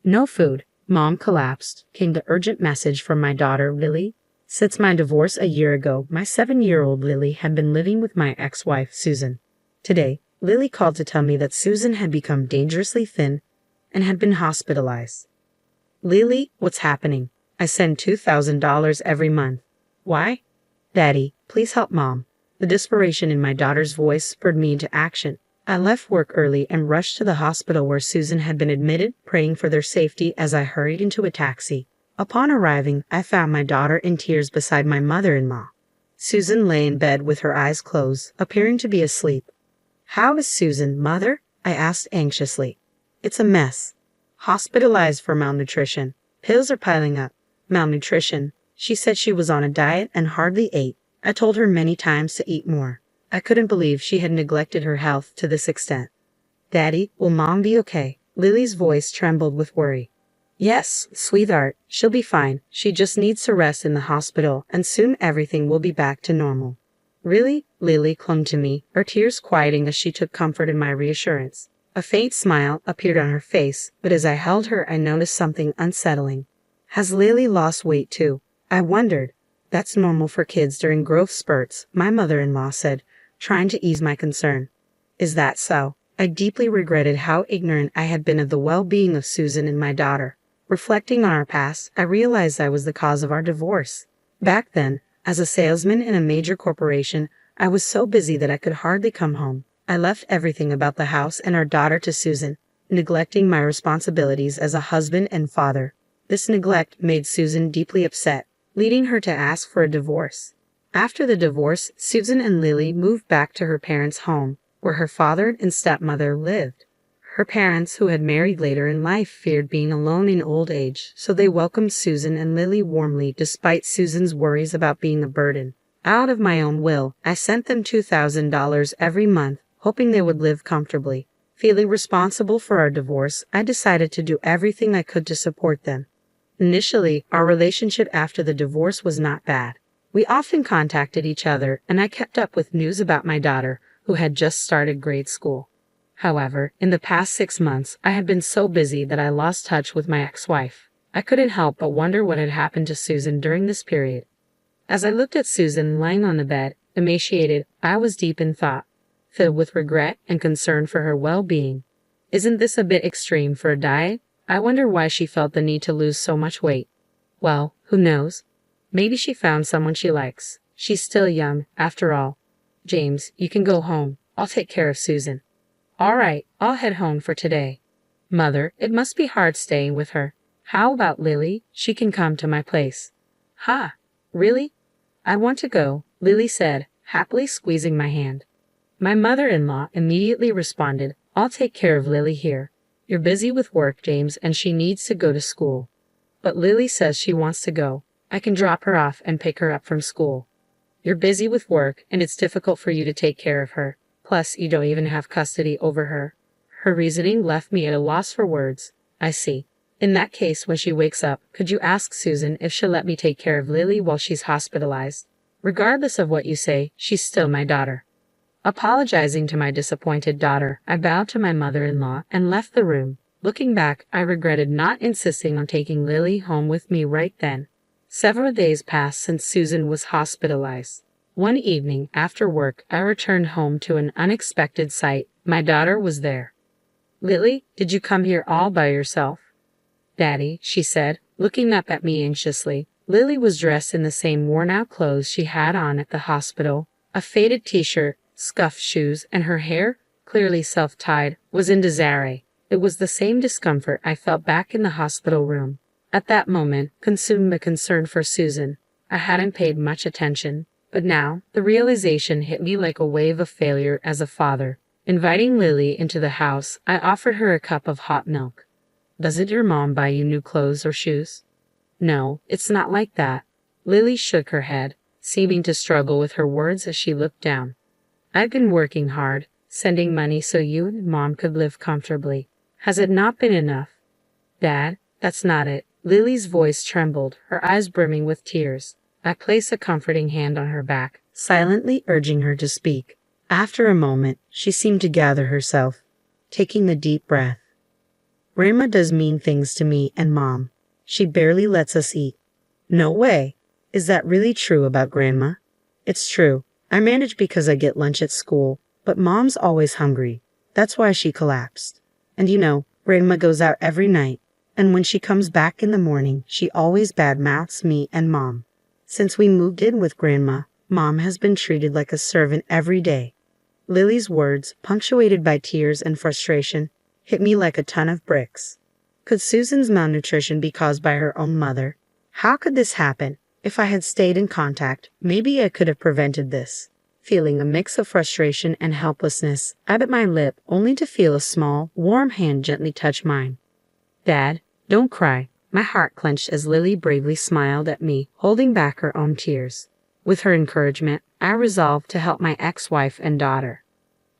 No food. Mom collapsed, came the urgent message from my daughter, Lily. Since my divorce a year ago, my 7-year-old Lily had been living with my ex-wife, Susan. Today, Lily called to tell me that Susan had become dangerously thin and had been hospitalized. Lily, what's happening? I send $2,000 every month. Why? Daddy, please help Mom. The desperation in my daughter's voice spurred me into action. I left work early and rushed to the hospital where Susan had been admitted, praying for their safety as I hurried into a taxi. Upon arriving, I found my daughter in tears beside my mother-in-law. Susan lay in bed with her eyes closed, appearing to be asleep. How is Susan, Mother? I asked anxiously. It's a mess. Hospitalized for malnutrition. Pills are piling up. Malnutrition. She said she was on a diet and hardly ate. I told her many times to eat more. I couldn't believe she had neglected her health to this extent. Daddy, will Mom be okay? Lily's voice trembled with worry. Yes, sweetheart, she'll be fine. She just needs to rest in the hospital, and soon everything will be back to normal. Really? Lily clung to me, her tears quieting as she took comfort in my reassurance. A faint smile appeared on her face, but as I held her, I noticed something unsettling. Has Lily lost weight too? I wondered. That's normal for kids during growth spurts, my mother-in-law said, trying to ease my concern. Is that so? I deeply regretted how ignorant I had been of the well-being of Susan and my daughter. Reflecting on our past, I realized I was the cause of our divorce. Back then, as a salesman in a major corporation, I was so busy that I could hardly come home. I left everything about the house and our daughter to Susan, neglecting my responsibilities as a husband and father. This neglect made Susan deeply upset, leading her to ask for a divorce. After the divorce, Susan and Lily moved back to her parents' home, where her father and stepmother lived. Her parents, who had married later in life, feared being alone in old age, so they welcomed Susan and Lily warmly despite Susan's worries about being a burden. Out of my own will, I sent them $2,000 every month, hoping they would live comfortably. Feeling responsible for our divorce, I decided to do everything I could to support them. Initially, our relationship after the divorce was not bad. We often contacted each other, and I kept up with news about my daughter, who had just started grade school. However, in the past 6 months, I had been so busy that I lost touch with my ex-wife. I couldn't help but wonder what had happened to Susan during this period. As I looked at Susan lying on the bed, emaciated, I was deep in thought, filled with regret and concern for her well-being. Isn't this a bit extreme for a diet? I wonder why she felt the need to lose so much weight. Well, who knows? Maybe she found someone she likes. She's still young, after all. James, you can go home. I'll take care of Susan. All right, I'll head home for today. Mother, it must be hard staying with her. How about Lily? She can come to my place. Ha! Really? I want to go, Lily said, happily squeezing my hand. My mother-in-law immediately responded, I'll take care of Lily here. You're busy with work, James, and she needs to go to school. But Lily says she wants to go. I can drop her off and pick her up from school. You're busy with work, and it's difficult for you to take care of her. Plus, you don't even have custody over her. Her reasoning left me at a loss for words. I see. In that case, when she wakes up, could you ask Susan if she'll let me take care of Lily while she's hospitalized? Regardless of what you say, she's still my daughter. Apologizing to my disappointed daughter, I bowed to my mother-in-law and left the room. Looking back, I regretted not insisting on taking Lily home with me right then. Several days passed since Susan was hospitalized. One evening, after work, I returned home to an unexpected sight. My daughter was there. Lily, did you come here all by yourself? Daddy, she said, looking up at me anxiously. Lily was dressed in the same worn-out clothes she had on at the hospital. A faded t-shirt, scuffed shoes, and her hair, clearly self-tied, was in disarray. It was the same discomfort I felt back in the hospital room. At that moment, consumed by concern for Susan, I hadn't paid much attention. But now, the realization hit me like a wave of failure as a father. Inviting Lily into the house, I offered her a cup of hot milk. Doesn't your mom buy you new clothes or shoes? No, it's not like that. Lily shook her head, seeming to struggle with her words as she looked down. I've been working hard, sending money so you and Mom could live comfortably. Has it not been enough? Dad, that's not it. Lily's voice trembled, her eyes brimming with tears. I placed a comforting hand on her back, silently urging her to speak. After a moment, she seemed to gather herself, taking a deep breath. Grandma does mean things to me and Mom. She barely lets us eat. No way. Is that really true about Grandma? It's true. I manage because I get lunch at school, but Mom's always hungry. That's why she collapsed. And Grandma goes out every night, and when she comes back in the morning, she always badmouths me and Mom. Since we moved in with Grandma, Mom has been treated like a servant every day. Lily's words, punctuated by tears and frustration, hit me like a ton of bricks. Could Susan's malnutrition be caused by her own mother? How could this happen? If I had stayed in contact, maybe I could have prevented this. Feeling a mix of frustration and helplessness, I bit my lip only to feel a small, warm hand gently touch mine. Dad, don't cry. My heart clenched as Lily bravely smiled at me, holding back her own tears. With her encouragement, I resolved to help my ex-wife and daughter.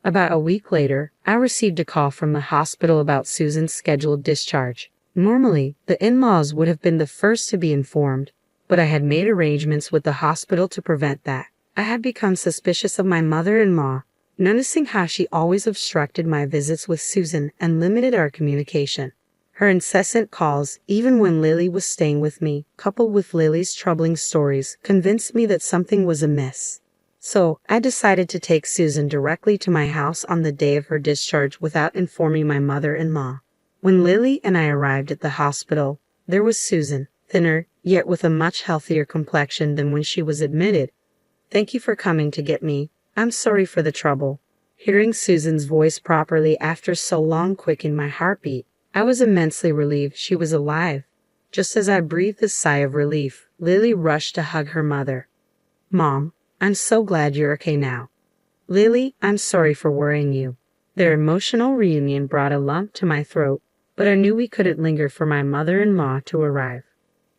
About a week later, I received a call from the hospital about Susan's scheduled discharge. Normally, the in-laws would have been the first to be informed, but I had made arrangements with the hospital to prevent that. I had become suspicious of my mother-in-law, noticing how she always obstructed my visits with Susan and limited our communication. Her incessant calls, even when Lily was staying with me, coupled with Lily's troubling stories, convinced me that something was amiss. So, I decided to take Susan directly to my house on the day of her discharge without informing my mother-in-law. When Lily and I arrived at the hospital, there was Susan, thinner, yet with a much healthier complexion than when she was admitted. "Thank you for coming to get me. I'm sorry for the trouble." Hearing Susan's voice properly after so long quickened my heartbeat. I was immensely relieved she was alive. Just as I breathed a sigh of relief, Lily rushed to hug her mother. "Mom, I'm so glad you're okay now." "Lily, I'm sorry for worrying you." Their emotional reunion brought a lump to my throat, but I knew we couldn't linger for my mother-in-law to arrive.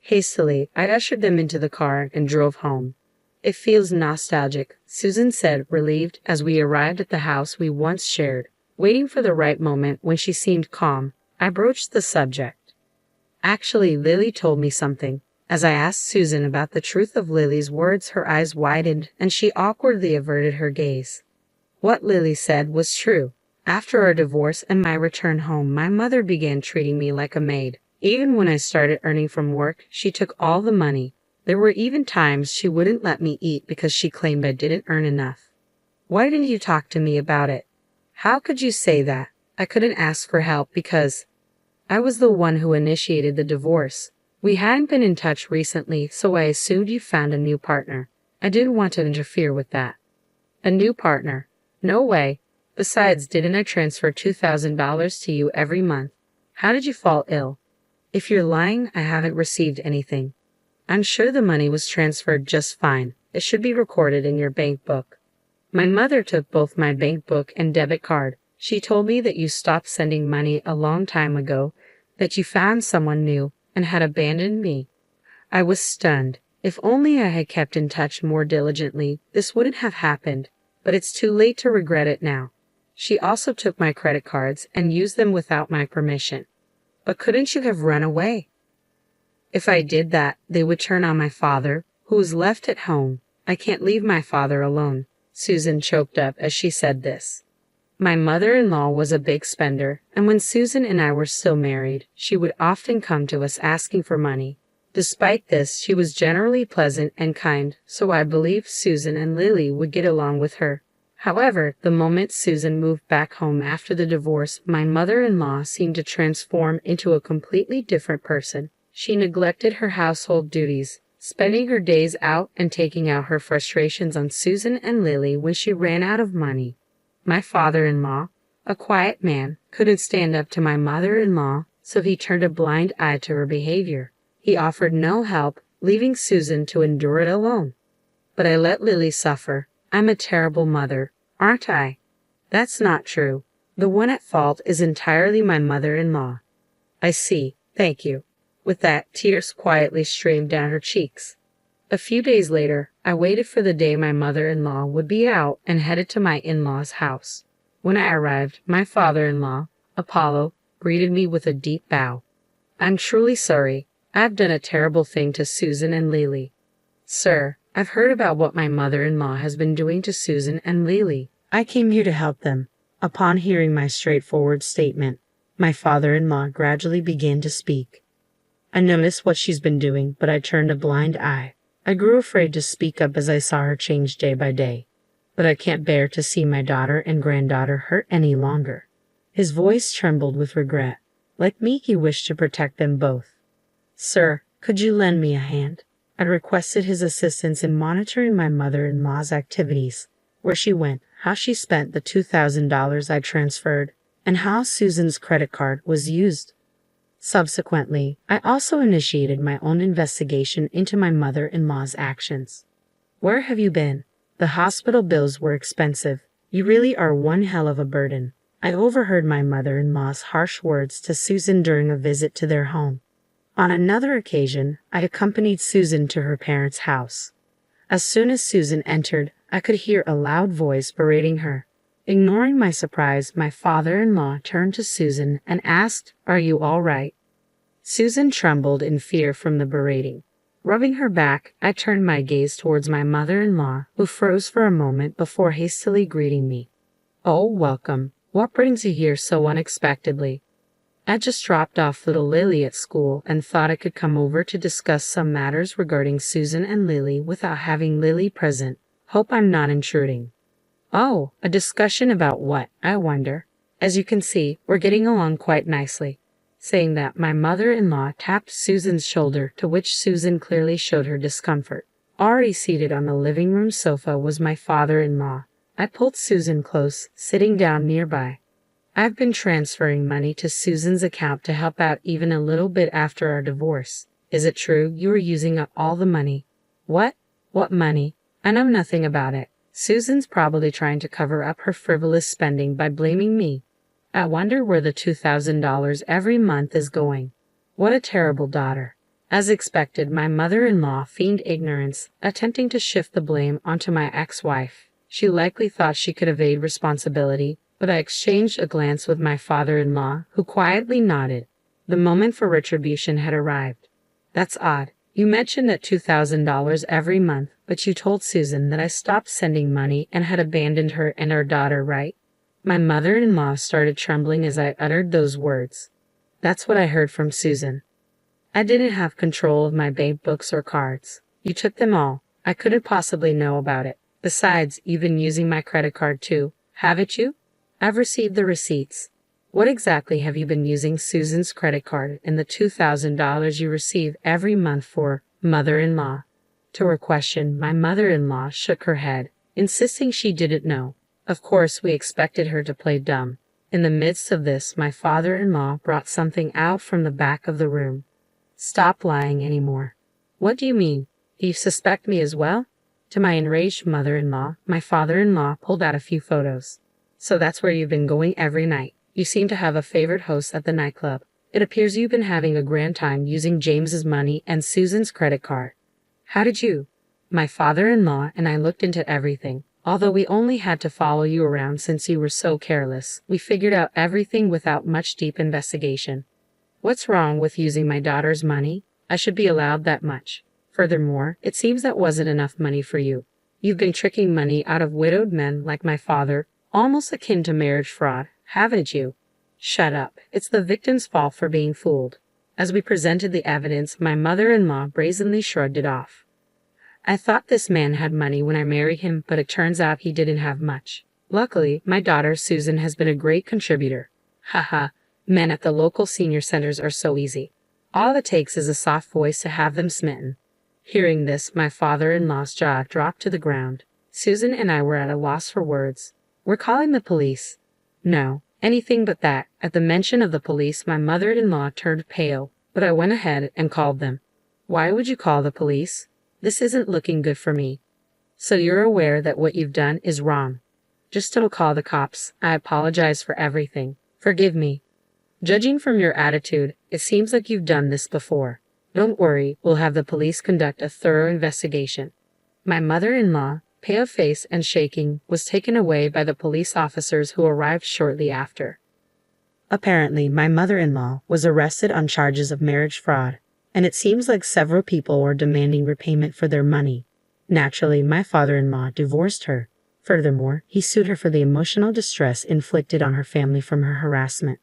Hastily, I ushered them into the car and drove home. "It feels nostalgic," Susan said, relieved, as we arrived at the house we once shared. Waiting for the right moment when she seemed calm, I broached the subject. "Actually, Lily told me something." As I asked Susan about the truth of Lily's words, her eyes widened and she awkwardly averted her gaze. What Lily said was true. After our divorce and my return home, my mother began treating me like a maid. Even when I started earning from work, she took all the money. There were even times she wouldn't let me eat because she claimed I didn't earn enough. "Why didn't you talk to me about it?" "How could you say that?" "I couldn't ask for help because I was the one who initiated the divorce. We hadn't been in touch recently, so I assumed you found a new partner. I didn't want to interfere with that." "A new partner? No way. Besides, didn't I transfer $2,000 to you every month? How did you fall ill?" "If you're lying, I haven't received anything." "I'm sure the money was transferred just fine. It should be recorded in your bank book." "My mother took both my bank book and debit card. She told me that you stopped sending money a long time ago, that you found someone new, and had abandoned me." I was stunned. If only I had kept in touch more diligently, this wouldn't have happened, but it's too late to regret it now. She also took my credit cards and used them without my permission. "But couldn't you have run away?" "If I did that, they would turn on my father, who was left at home. I can't leave my father alone." Susan choked up as she said this. My mother-in-law was a big spender, and when Susan and I were still married, she would often come to us asking for money. Despite this, she was generally pleasant and kind, so I believed Susan and Lily would get along with her. However, the moment Susan moved back home after the divorce, my mother-in-law seemed to transform into a completely different person. She neglected her household duties, spending her days out and taking out her frustrations on Susan and Lily when she ran out of money. My father-in-law, a quiet man, couldn't stand up to my mother-in-law, so he turned a blind eye to her behavior. He offered no help, leaving Susan to endure it alone. But I let Lily suffer. I'm a terrible mother, aren't I? That's not true. The one at fault is entirely my mother-in-law. I see, thank you. With that, tears quietly streamed down her cheeks. A few days later, I waited for the day my mother-in-law would be out and headed to my in-law's house. When I arrived, my father-in-law, Apollo, greeted me with a deep bow. "I'm truly sorry. I've done a terrible thing to Susan and Lily." "Sir, I've heard about what my mother-in-law has been doing to Susan and Lily. I came here to help them." Upon hearing my straightforward statement, My father-in-law gradually began to speak. I noticed what she's been doing, but I turned a blind eye. I grew afraid to speak up as I saw her change day by day. But I can't bear to see my daughter and granddaughter hurt any longer. His voice trembled with regret. Like me, he wished to protect them both. Sir, could you lend me a hand? I requested his assistance in monitoring my mother-in-law's activities, where she went, how she spent the $2,000 I transferred, and how Susan's credit card was used. Subsequently, I also initiated my own investigation into my mother-in-law's actions. Where have you been? The hospital bills were expensive. You really are one hell of a burden. I overheard my mother-in-law's harsh words to Susan during a visit to their home. On another occasion, I accompanied Susan to her parents' house. As soon as Susan entered, I could hear a loud voice berating her. Ignoring my surprise, my father-in-law turned to Susan and asked, "Are you all right?" Susan trembled in fear from the berating. Rubbing her back, I turned my gaze towards my mother-in-law, who froze for a moment before hastily greeting me. "Oh, welcome. What brings you here so unexpectedly?" I just dropped off little Lily at school and thought I could come over to discuss some matters regarding Susan and Lily without having Lily present. Hope I'm not intruding. Oh, a discussion about what, I wonder? As you can see, we're getting along quite nicely. Saying that, my mother-in-law tapped Susan's shoulder, to which Susan clearly showed her discomfort. Already seated on the living room sofa was my father-in-law. I pulled Susan close, sitting down nearby. I've been transferring money to Susan's account to help out even a little bit after our divorce. Is it true you were using up all the money? What? What money? I know nothing about it. Susan's probably trying to cover up her frivolous spending by blaming me. I wonder where the $2,000 every month is going. What a terrible daughter. As expected, my mother-in-law feigned ignorance, attempting to shift the blame onto my ex-wife. She likely thought she could evade responsibility, but I exchanged a glance with my father-in-law, who quietly nodded. The moment for retribution had arrived. That's odd. You mentioned that $2,000 every month, but you told Susan that I stopped sending money and had abandoned her and our daughter, right? My mother-in-law started trembling as I uttered those words. That's what I heard from Susan. I didn't have control of my bank books or cards. You took them all. I couldn't possibly know about it. Besides, you've been using my credit card too, haven't you? I've received the receipts. What exactly have you been using Susan's credit card and the $2,000 you receive every month for, mother-in-law? To her question, my mother-in-law shook her head, insisting she didn't know. Of course, we expected her to play dumb. In the midst of this, my father-in-law brought something out from the back of the room. Stop lying anymore. What do you mean? Do you suspect me as well? To my enraged mother-in-law, my father-in-law pulled out a few photos. So that's where you've been going every night. You seem to have a favorite host at the nightclub. It appears you've been having a grand time using James's money and Susan's credit card. How did you? My father-in-law and I looked into everything. Although we only had to follow you around since you were so careless, we figured out everything without much deep investigation. What's wrong with using my daughter's money? I should be allowed that much. Furthermore, it seems that wasn't enough money for you. You've been tricking money out of widowed men like my father, almost akin to marriage fraud, haven't you? Shut up. It's the victim's fault for being fooled. As we presented the evidence, my mother-in-law brazenly shrugged it off. I thought this man had money when I married him, but it turns out he didn't have much. Luckily, my daughter Susan has been a great contributor. Haha, men at the local senior centers are so easy. All it takes is a soft voice to have them smitten. Hearing this, my father-in-law's jaw dropped to the ground. Susan and I were at a loss for words. We're calling the police. No, anything but that. At the mention of the police, my mother-in-law turned pale, but I went ahead and called them. Why would you call the police? This isn't looking good for me. So you're aware that what you've done is wrong. Just don't call the cops. I apologize for everything. Forgive me. Judging from your attitude, it seems like you've done this before. Don't worry, we'll have the police conduct a thorough investigation. My mother-in-law, pale of face and shaking, was taken away by the police officers who arrived shortly after. Apparently, my mother-in-law was arrested on charges of marriage fraud, and it seems like several people were demanding repayment for their money. Naturally, my father-in-law divorced her. Furthermore, he sued her for the emotional distress inflicted on her family from her harassment.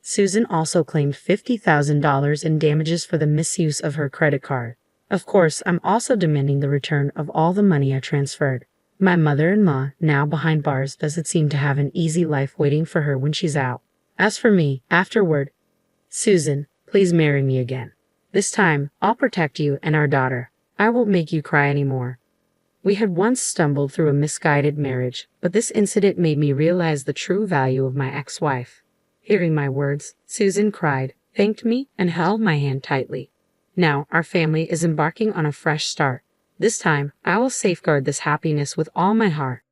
Susan also claimed $50,000 in damages for the misuse of her credit card. Of course, I'm also demanding the return of all the money I transferred. My mother-in-law, now behind bars, doesn't seem to have an easy life waiting for her when she's out. As for me, afterward, Susan, please marry me again. This time, I'll protect you and our daughter. I won't make you cry anymore. We had once stumbled through a misguided marriage, but this incident made me realize the true value of my ex-wife. Hearing my words, Susan cried, thanked me, and held my hand tightly. Now, our family is embarking on a fresh start. This time, I will safeguard this happiness with all my heart.